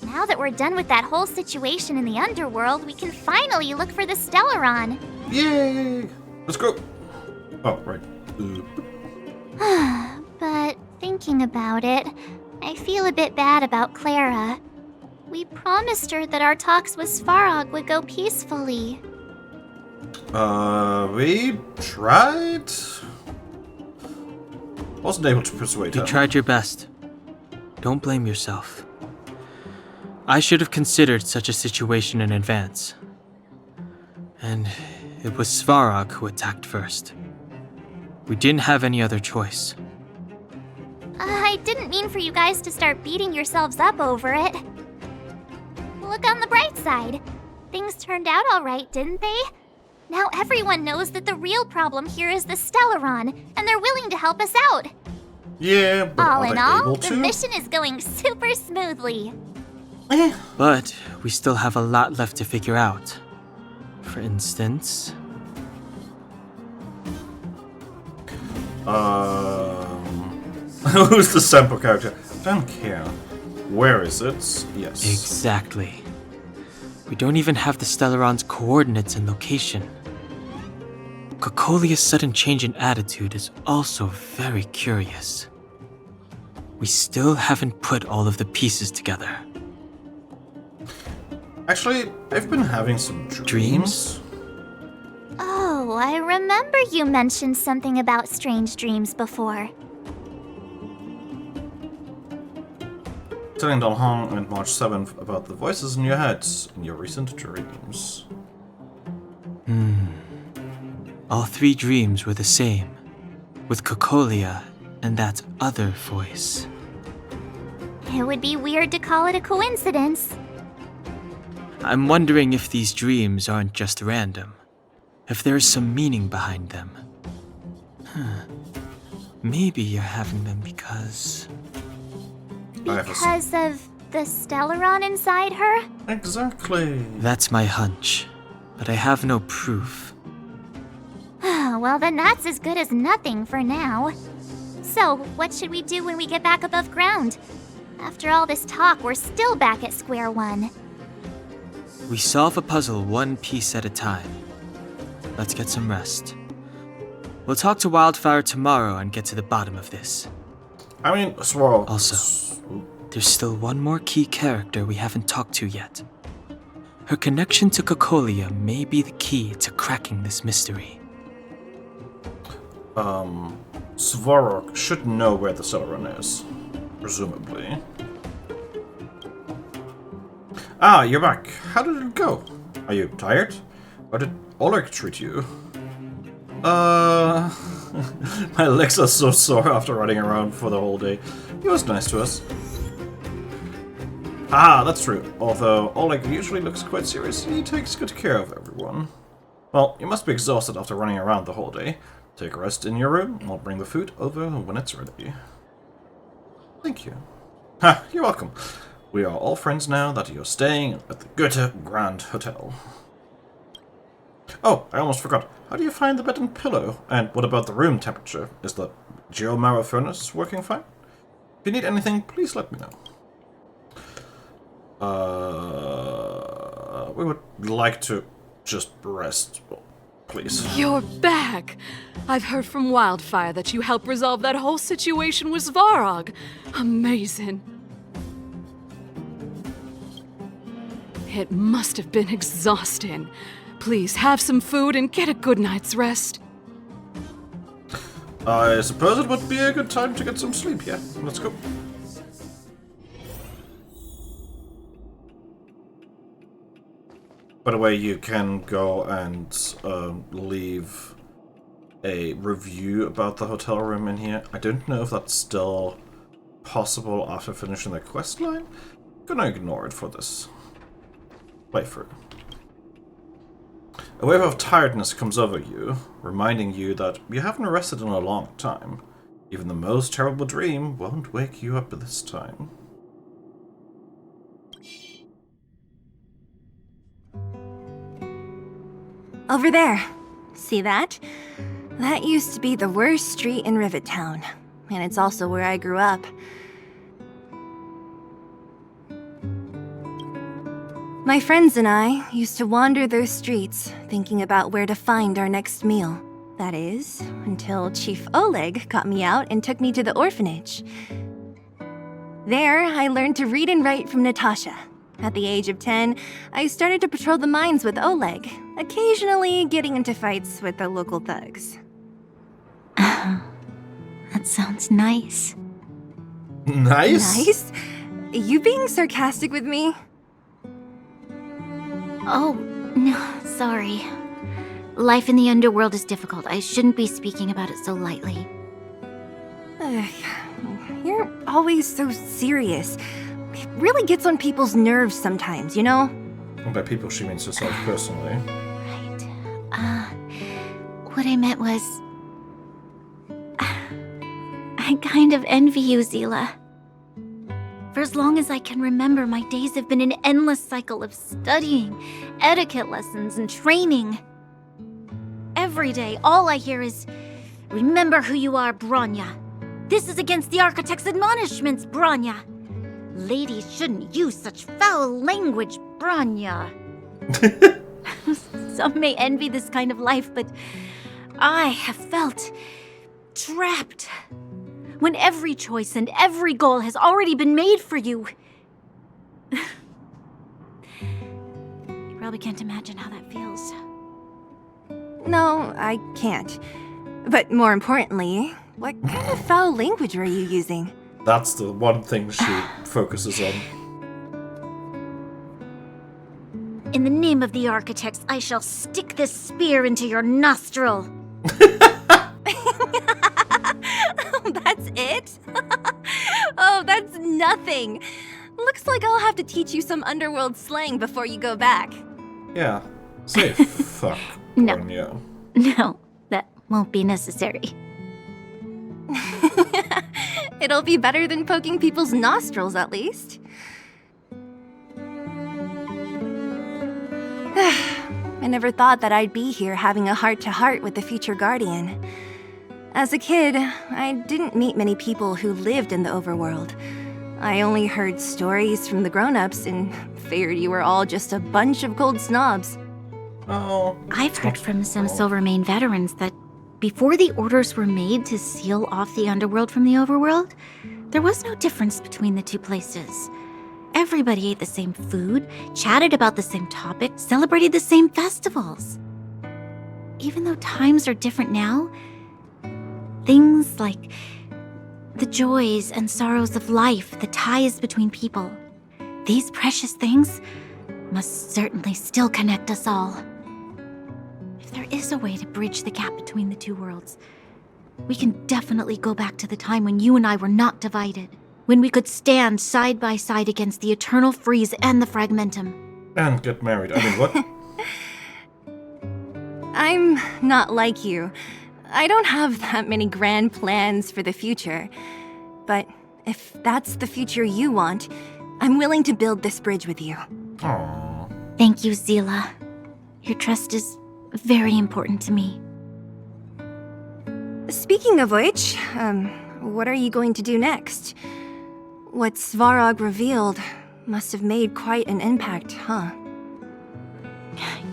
Well, now that we're done with that whole situation in the underworld, we can finally look for the Stellaron. Yay! Let's go! Oh, right. But thinking about it, I feel a bit bad about Clara. We promised her that our talks with Svarog would go peacefully. We tried? Wasn't able to persuade her. You tried your best. Don't blame yourself. I should have considered such a situation in advance. And it was Svarog who attacked first. We didn't have any other choice. I didn't mean for you guys to start beating yourselves up over it. Look on the bright side. Things turned out all right, didn't they? Now everyone knows that the real problem here is the Stellaron, and they're willing to help us out. Yeah, but All are in they all, able the to? mission is going super smoothly. But we still have a lot left to figure out. For instance... Who's the sample character? I don't care. Where is it? Yes. Exactly. We don't even have the Stellaron's coordinates and location. Cocolia's sudden change in attitude is also very curious. We still haven't put all of the pieces together. Actually, I've been having some dreams. Oh, I remember you mentioned something about strange dreams before. Telling Don Hong on March 7th about the voices in your head in your recent dreams. All three dreams were the same, with Cocolia and that other voice. It would be weird to call it a coincidence. I'm wondering if these dreams aren't just random, if there is some meaning behind them. Maybe you're having them because... Because of the Stellaron inside her? Exactly. That's my hunch, but I have no proof. Well, then that's as good as nothing for now. So, what should we do when we get back above ground? After all this talk, we're still back at square one. We solve a puzzle one piece at a time. Let's get some rest. We'll talk to Wildfire tomorrow and get to the bottom of this. I mean, Swirl. Also, there's still one more key character we haven't talked to yet. Her connection to Cocolia may be the key to cracking this mystery. Svarog should know where the Stellaron is. Presumably. Ah, you're back. How did it go? Are you tired? Or did Oleg treat you? My legs are so sore after running around for the whole day. He was nice to us. Ah, that's true. Although Oleg usually looks quite serious and he takes good care of everyone. Well, you must be exhausted after running around the whole day. Take a rest in your room. I'll bring the food over when it's ready. Thank you. Ha, you're welcome. We are all friends now that you're staying at the Goethe Grand Hotel. Oh, I almost forgot. How do you find the bed and pillow? And what about the room temperature? Is the geomara furnace working fine? If you need anything, please let me know. We would like to just rest, please. You're back! I've heard from Wildfire that you helped resolve that whole situation with Svarog. Amazing. It must have been exhausting. Please have some food and get a good night's rest. I suppose it would be a good time to get some sleep, yeah? Let's go. By the way, you can go and leave a review about the hotel room in here. I don't know if that's still possible after finishing the quest line. I'm gonna ignore it for this playthrough. A wave of tiredness comes over you, reminding you that you haven't rested in a long time. Even the most terrible dream won't wake you up this time. Over there. See that? That used to be the worst street in Rivet Town. And it's also where I grew up. My friends and I used to wander those streets, thinking about where to find our next meal. That is, until Chief Oleg got me out and took me to the orphanage. There, I learned to read and write from Natasha. At the age of 10, I started to patrol the mines with Oleg, occasionally getting into fights with the local thugs. That sounds nice. Nice? Nice? You being sarcastic with me? Oh, no, sorry. Life in the underworld is difficult. I shouldn't be speaking about it so lightly. You're always so serious. It really gets on people's nerves sometimes, you know? And by people, she means herself personally. Right. What I meant was... I kind of envy you, Zila. For as long as I can remember, my days have been an endless cycle of studying, etiquette lessons, and training. Every day, all I hear is, "Remember who you are, Bronya. This is against the Architect's admonishments, Bronya. Ladies shouldn't use such foul language, Bronya." Some may envy this kind of life, but I have felt trapped. When every choice and every goal has already been made for you. You probably can't imagine how that feels. No, I can't. But more importantly, what kind of foul language are you using? That's the one thing she focuses on. In the name of the Architects, I shall stick this spear into your nostril. That's it? Oh, that's nothing. Looks like I'll have to teach you some underworld slang before you go back. Yeah. Say fuck, No. Bronya. No, that won't be necessary. It'll be better than poking people's nostrils, at least. I never thought that I'd be here having a heart-to-heart with the future Guardian. As a kid, I didn't meet many people who lived in the overworld. I only heard stories from the grown-ups and figured you were all just a bunch of cold snobs. Oh. I've heard from some Silvermane veterans that before the orders were made to seal off the underworld from the overworld, there was no difference between the two places. Everybody ate the same food, chatted about the same topics, celebrated the same festivals. Even though times are different now, things like the joys and sorrows of life, the ties between people, these precious things must certainly still connect us all. If there is a way to bridge the gap between the two worlds, we can definitely go back to the time when you and I were not divided, when we could stand side by side against the Eternal Freeze and the Fragmentum. And get married. I mean, what? I'm not like you. I don't have that many grand plans for the future. But if that's the future you want, I'm willing to build this bridge with you. Aww. Thank you, Zila. Your trust is very important to me. Speaking of which, what are you going to do next? What Svarog revealed must have made quite an impact, huh?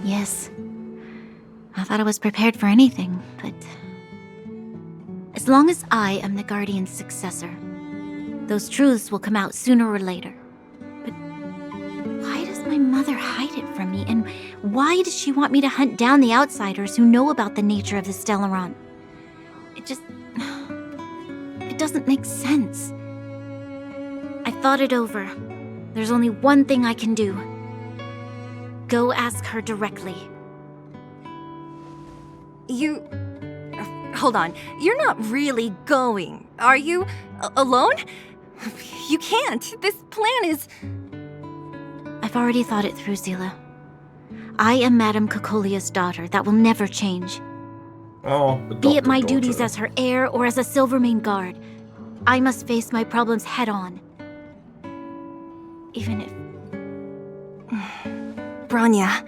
Yes. I thought I was prepared for anything, but... as long as I am the Guardian's successor, those truths will come out sooner or later. But why does my mother hide it from me? And why does she want me to hunt down the outsiders who know about the nature of the Stellaron? It doesn't make sense. I thought it over. There's only one thing I can do. Go ask her directly. Hold on. You're not really going, are you? Alone? You can't. This plan is... I've already thought it through, Zila. I am Madame Cocolia's daughter. That will never change. Oh, Be it my adopted duties daughter. as her heir or as a Silvermane guard, I must face my problems head on. Even if... Bronya.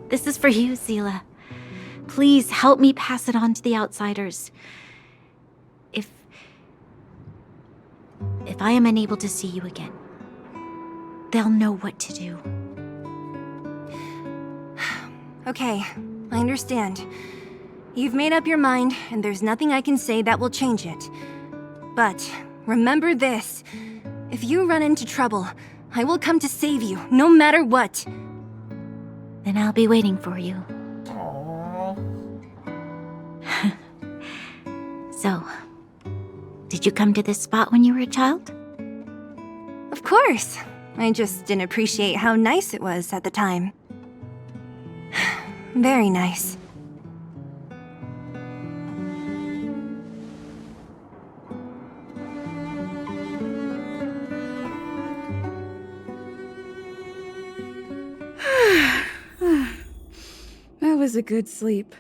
This is for you, Zila. Please help me pass it on to the outsiders. If I am unable to see you again, they'll know what to do. Okay, I understand. You've made up your mind, and there's nothing I can say that will change it. But remember this. If you run into trouble, I will come to save you, no matter what. Then I'll be waiting for you. Aww. So, did you come to this spot when you were a child? Of course. I just didn't appreciate how nice it was at the time. Very nice. That was a good sleep.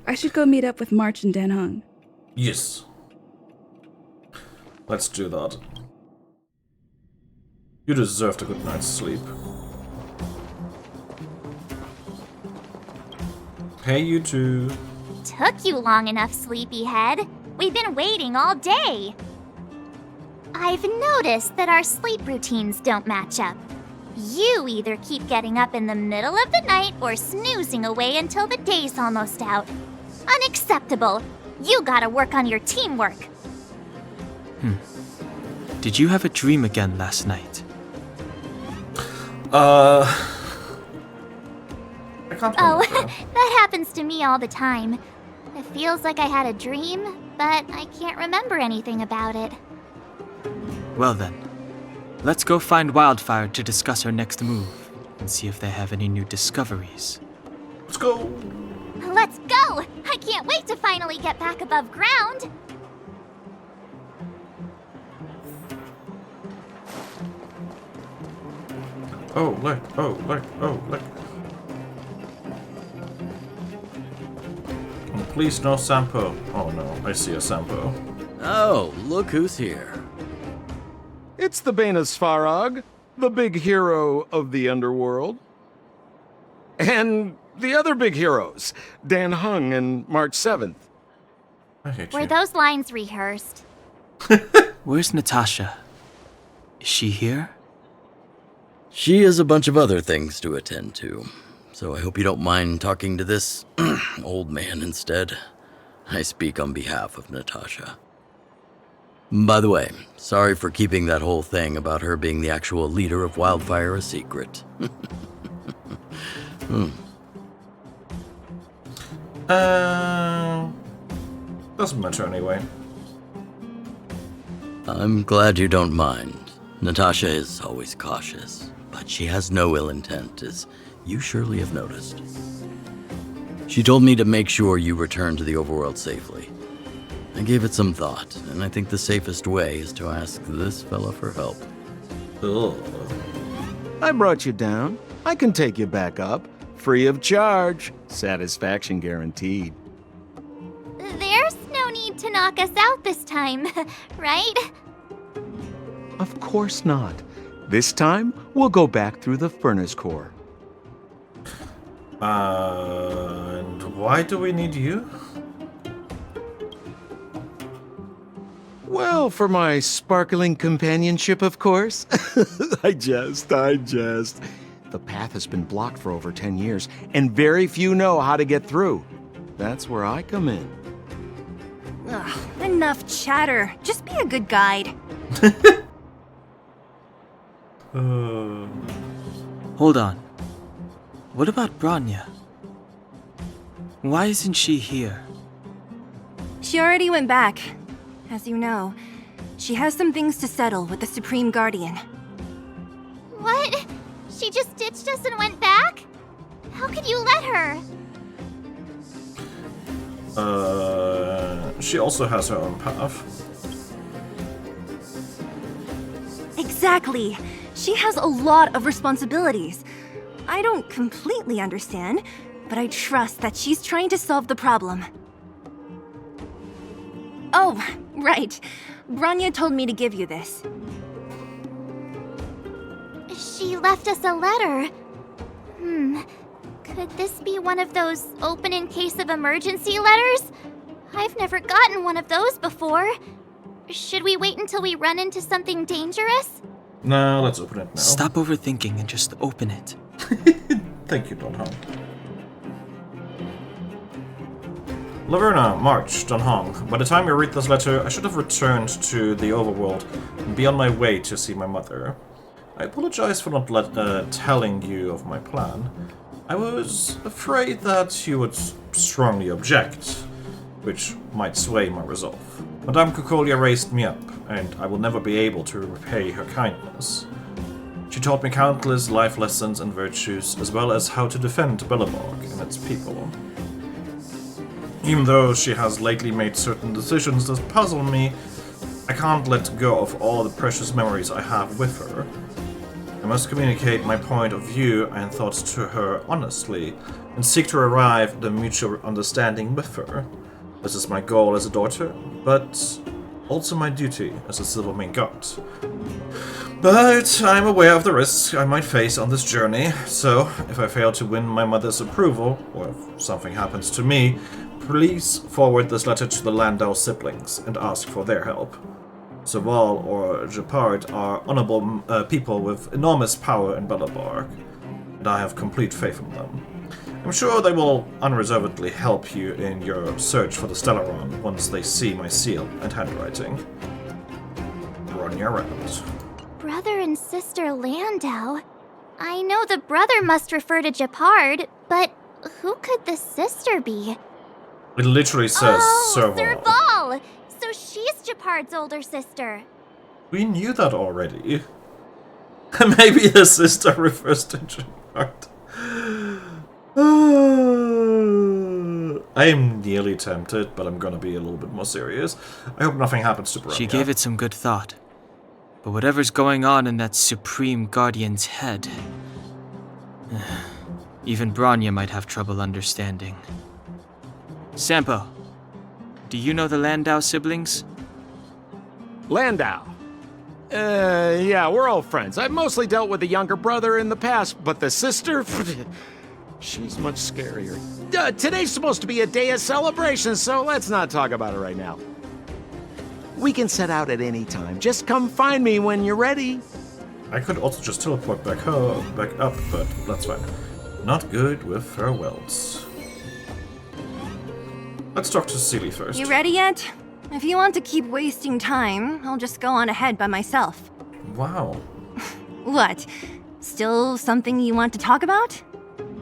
I should go meet up with March and Dan Hung. Yes. Let's do that. You deserved a good night's sleep. Hey, you two. Took you long enough, sleepyhead. We've been waiting all day. I've noticed that our sleep routines don't match up. You either keep getting up in the middle of the night or snoozing away until the day's almost out. Unacceptable. You gotta work on your teamwork. Did you have a dream again last night? I can't Oh, remember. that happens to me all the time. It feels like I had a dream, but I can't remember anything about it. Well then, let's go find Wildfire to discuss her next move and see if they have any new discoveries. Let's go. Let's go! I can't wait to finally get back above ground! Oh, look. Oh, look. Oh, look. Oh, please, no Sampo. Oh no, I see a Sampo. Oh, look who's here. It's the Bane of Svarog, the big hero of the underworld. And the other big heroes, Dan Hung and March 7th. I hate Were you. those lines rehearsed? Where's Natasha? Is she here? She has a bunch of other things to attend to, so I hope you don't mind talking to this old man instead. I speak on behalf of Natasha. By the way, sorry for keeping that whole thing about her being the actual leader of Wildfire a secret. Doesn't matter anyway. I'm glad you don't mind. Natasha is always cautious, but she has no ill intent, as you surely have noticed. She told me to make sure you return to the overworld safely. I gave it some thought, and I think the safest way is to ask this fella for help. Ugh. I brought you down. I can take you back up, free of charge. Satisfaction guaranteed. There's no need to knock us out this time, right? Of course not. This time, we'll go back through the furnace core. And why do we need you? Well, for my sparkling companionship, of course. I jest. The path has been blocked for over 10 years, and very few know how to get through. That's where I come in. Ugh, enough chatter. Just be a good guide. Hold on. What about Branya? Why isn't she here? She already went back. As you know, she has some things to settle with the Supreme Guardian. What? She just ditched us and went back? How could you let her? She also has her own path. Exactly. She has a lot of responsibilities. I don't completely understand, but I trust that she's trying to solve the problem. Oh, right. Branya told me to give you this. She left us a letter. Could this be one of those open in case of emergency letters? I've never gotten one of those before. Should we wait until we run into something dangerous? Now let's open it now. Stop overthinking and just open it. Thank you, Don Hong. Laverna, March, Don Hong. By the time you read this letter, I should have returned to the overworld and be on my way to see my mother. I apologize for not telling you of my plan. I was afraid that you would strongly object, which might sway my resolve. Madame Cucolia raised me up, and I will never be able to repay her kindness. She taught me countless life lessons and virtues, as well as how to defend Belleborg and its people. Even though she has lately made certain decisions that puzzle me, I can't let go of all the precious memories I have with her. I must communicate my point of view and thoughts to her honestly, and seek to arrive at a mutual understanding with her. This is my goal as a daughter, but also my duty as a Silvermane god. But I'm aware of the risks I might face on this journey, so if I fail to win my mother's approval, or if something happens to me, please forward this letter to the Landau siblings and ask for their help. Saval or Gepard are honorable people with enormous power in Belleborg, and I have complete faith in them. I'm sure they will unreservedly help you in your search for the Stellaron once they see my seal and handwriting. Running around. Brother and sister Landau? I know the brother must refer to Gepard, but who could the sister be? It literally says Serval. Serval! So she's Gepard's older sister. We knew that already. Maybe the sister refers to Gepard. I am nearly tempted, but I'm gonna be a little bit more serious. I hope nothing happens to Bronya. She gave it some good thought. But whatever's going on in that Supreme Guardian's head, even Bronya might have trouble understanding. Sampo, do you know the Landau siblings? Landau. Yeah, we're old friends. I've mostly dealt with the younger brother in the past, but the sister, she's much scarier. Today's supposed to be a day of celebration, so let's not talk about it right now. We can set out at any time. Just come find me when you're ready. I could also just teleport back up, but that's fine. Not good with farewells. Let's talk to Seely first. You ready yet? If you want to keep wasting time, I'll just go on ahead by myself. Wow. What? Still something you want to talk about?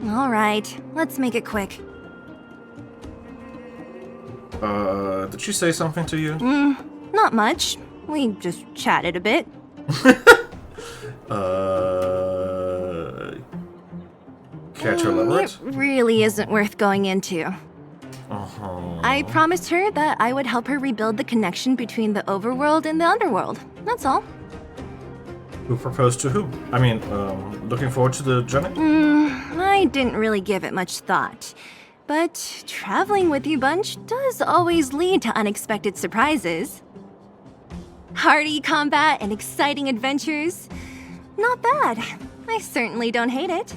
All right, let's make it quick. Did she say something to you? Not much. We just chatted a bit. Care to elaborate? It really isn't worth going into. I promised her that I would help her rebuild the connection between the overworld and the underworld. That's all. Who proposed to who? I mean, looking forward to the journey? I didn't really give it much thought. But traveling with you bunch does always lead to unexpected surprises. Hearty combat and exciting adventures. Not bad. I certainly don't hate it.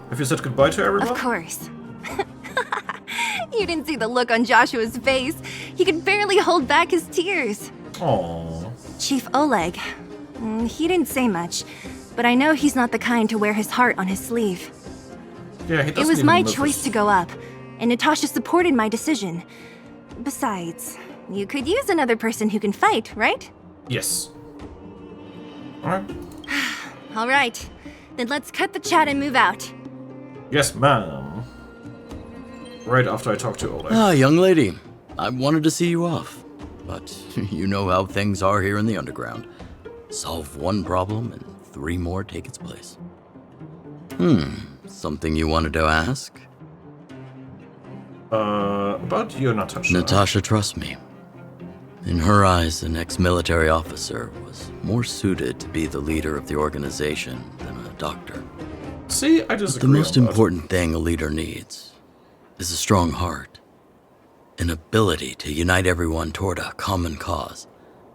Have you said goodbye to everyone? Of course. You didn't see the look on Joshua's face. He could barely hold back his tears. Aww. Chief Oleg. He didn't say much, but I know he's not the kind to wear his heart on his sleeve. Yeah, he doesn't It was even my move choice his- to go up, and Natasha supported my decision. Besides, you could use another person who can fight, right? Yes. Alright. All right, then let's cut the chat and move out. Yes, ma'am. Right after I talk to Oleg. Ah, young lady. I wanted to see you off. But you know how things are here in the underground. Solve one problem and 3 more take its place. Something you wanted to ask? About you, Natasha. Natasha trusts me. In her eyes, an ex-military officer was more suited to be the leader of the organization than a doctor. See, I The disagree. most on that. important thing a leader needs is a strong heart, an ability to unite everyone toward a common cause.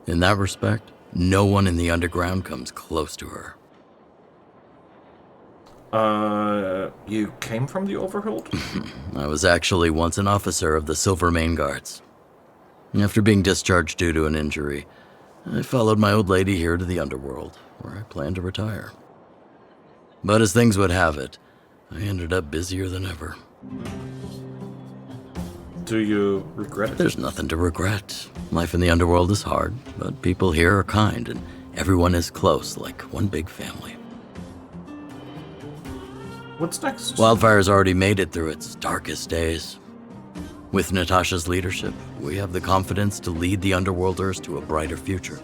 In that respect, no one in the underground comes close to her. You came from the Overworld? I was actually once an officer of the Silvermane Guards. After being discharged due to an injury, I followed my old lady here to the underworld, where I plan to retire. But as things would have it, I ended up busier than ever. Do you regret it? There's nothing to regret. Life in the underworld is hard, but people here are kind, and everyone is close, like one big family. What's next? Wildfire's already made it through its darkest days. With Natasha's leadership, we have the confidence to lead the Underworlders to a brighter future.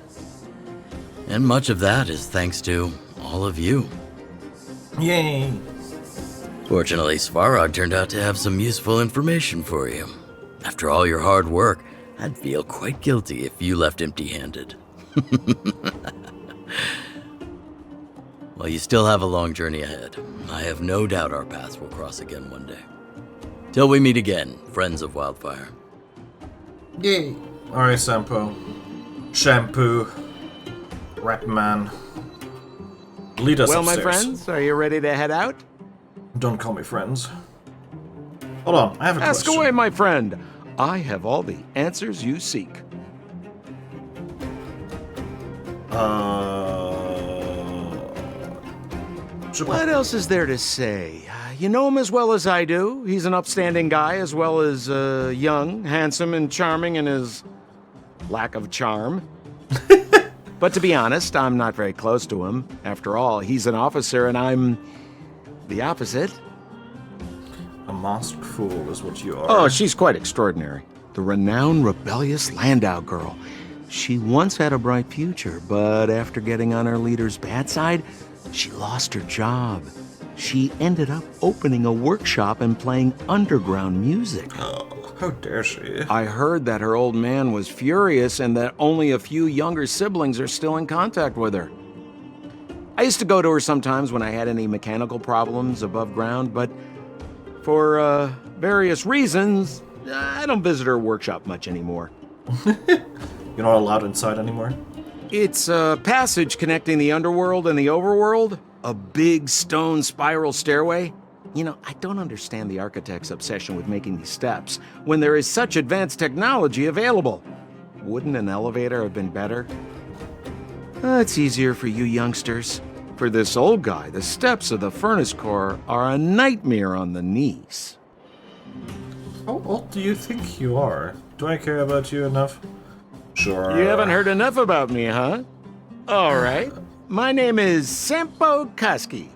And much of that is thanks to all of you. Yay! Fortunately, Svarog turned out to have some useful information for you. After all your hard work, I'd feel quite guilty if you left empty-handed. While you still have a long journey ahead, I have no doubt our paths will cross again one day. Till we meet again, friends of Wildfire. Yay! Alright, Sampo. Shampoo. Ratman. Lead us Well, upstairs. my friends, are you ready to head out? Don't call me friends. Hold on, I have a Ask question. away, my friend. I have all the answers you seek. What else is there to say? You know him as well as I do. He's an upstanding guy, as well as young, handsome, and charming in his lack of charm. But to be honest, I'm not very close to him. After all, he's an officer and I'm the opposite. A masked fool is what you are. Oh, she's quite extraordinary. The renowned rebellious Landau girl. She once had a bright future, but after getting on her leader's bad side, she lost her job. She ended up opening a workshop and playing underground music. Oh, how dare she? I heard that her old man was furious and that only a few younger siblings are still in contact with her. I used to go to her sometimes when I had any mechanical problems above ground, but for various reasons, I don't visit her workshop much anymore. You're not allowed inside anymore? It's a passage connecting the underworld and the overworld. A big stone spiral stairway. You know, I don't understand the architect's obsession with making these steps when there is such advanced technology available. Wouldn't an elevator have been better? It's easier for you youngsters. For this old guy, the steps of the furnace core are a nightmare on the knees. How old do you think you are? Do I care about you enough? Sure. You haven't heard enough about me, huh? All right. My name is Sampo Kaski.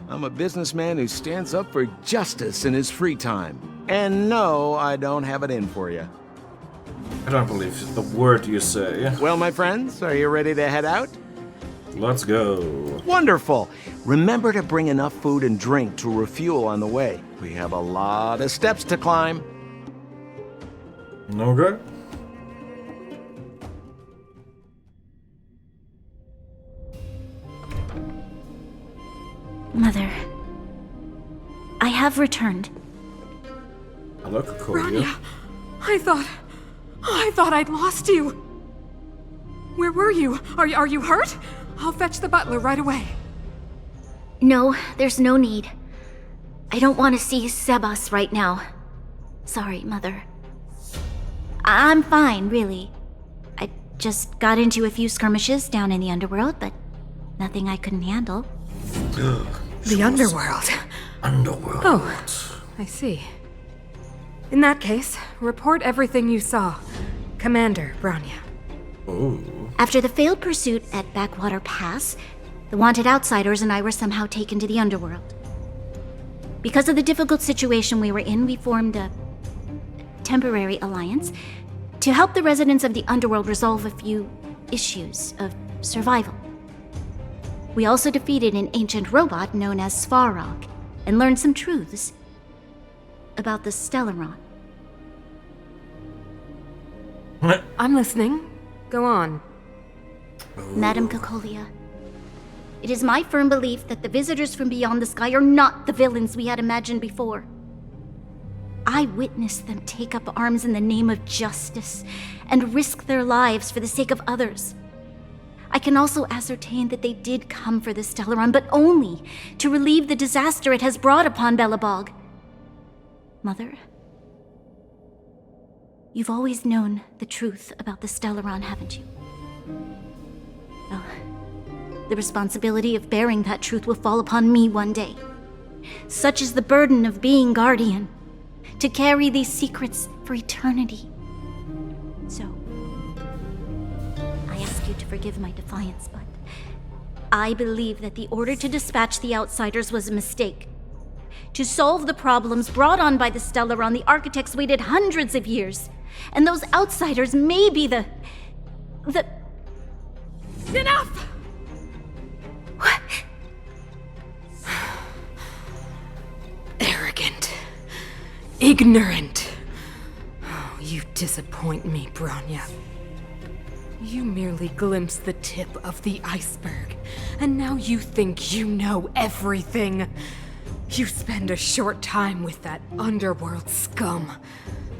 I'm a businessman who stands up for justice in his free time. And no, I don't have it in for you. I don't believe the word you say. Well, my friends, are you ready to head out? Let's go. Wonderful. Remember to bring enough food and drink to refuel on the way. We have a lot of steps to climb. Okay. Mother, I have returned. Hello, Kokoria. Rania, I thought I'd lost you. Where were you? Are you hurt? I'll fetch the butler right away. No, there's no need. I don't want to see Sebas right now. Sorry, Mother. I'm fine, really. I just got into a few skirmishes down in the underworld, but nothing I couldn't handle. The underworld. Underworld. Oh, I see. In that case, report everything you saw. Commander Branya. Ooh. After the failed pursuit at Backwater Pass, the wanted outsiders and I were somehow taken to the underworld. Because of the difficult situation we were in, we formed a temporary alliance to help the residents of the underworld resolve a few issues of survival. We also defeated an ancient robot known as Svarog and learned some truths about the Stellaron. I'm listening. Go on. Madam Kokolia, it is my firm belief that the visitors from beyond the sky are not the villains we had imagined before. I witnessed them take up arms in the name of justice and risk their lives for the sake of others. I can also ascertain that they did come for the Stellaron, but only to relieve the disaster it has brought upon Belobog. Mother, you've always known the truth about the Stellaron, haven't you? The responsibility of bearing that truth will fall upon me one day. Such is the burden of being guardian, to carry these secrets for eternity. So, I ask you to forgive my defiance, but I believe that the order to dispatch the outsiders was a mistake. To solve the problems brought on by the Stellaron, the architects waited hundreds of years. And those outsiders may be the... Enough! What? Arrogant. Ignorant. Oh, you disappoint me, Bronya. You merely glimpsed the tip of the iceberg, and now you think you know everything. You spend a short time with that underworld scum,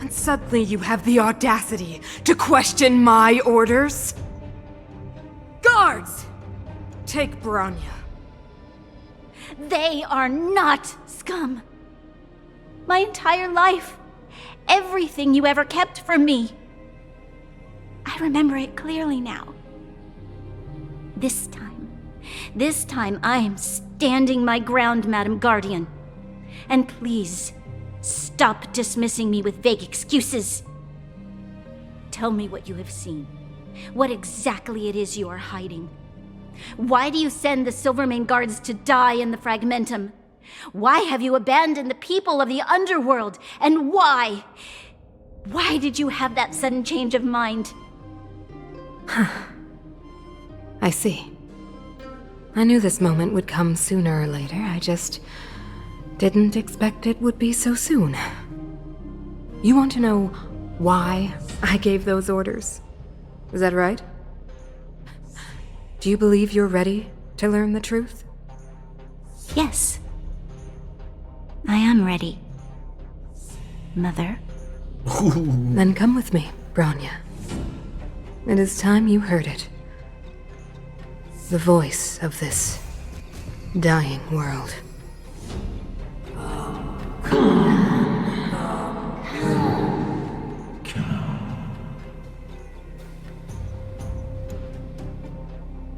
and suddenly you have the audacity to question my orders? Guards! Take Bronya. They are not scum. My entire life, everything you ever kept from me. I remember it clearly now. This time I am standing my ground, Madam Guardian. And please, stop dismissing me with vague excuses. Tell me what you have seen. What exactly it is you are hiding. Why do you send the Silvermane guards to die in the Fragmentum? Why have you abandoned the people of the underworld? And why? Why did you have that sudden change of mind? I see. I knew this moment would come sooner or later. I just didn't expect it would be so soon. You want to know why I gave those orders? Is that right? Do you believe you're ready to learn the truth? Yes. I am ready. Mother. Then come with me, Bronya. It is time you heard it. The voice of this dying world.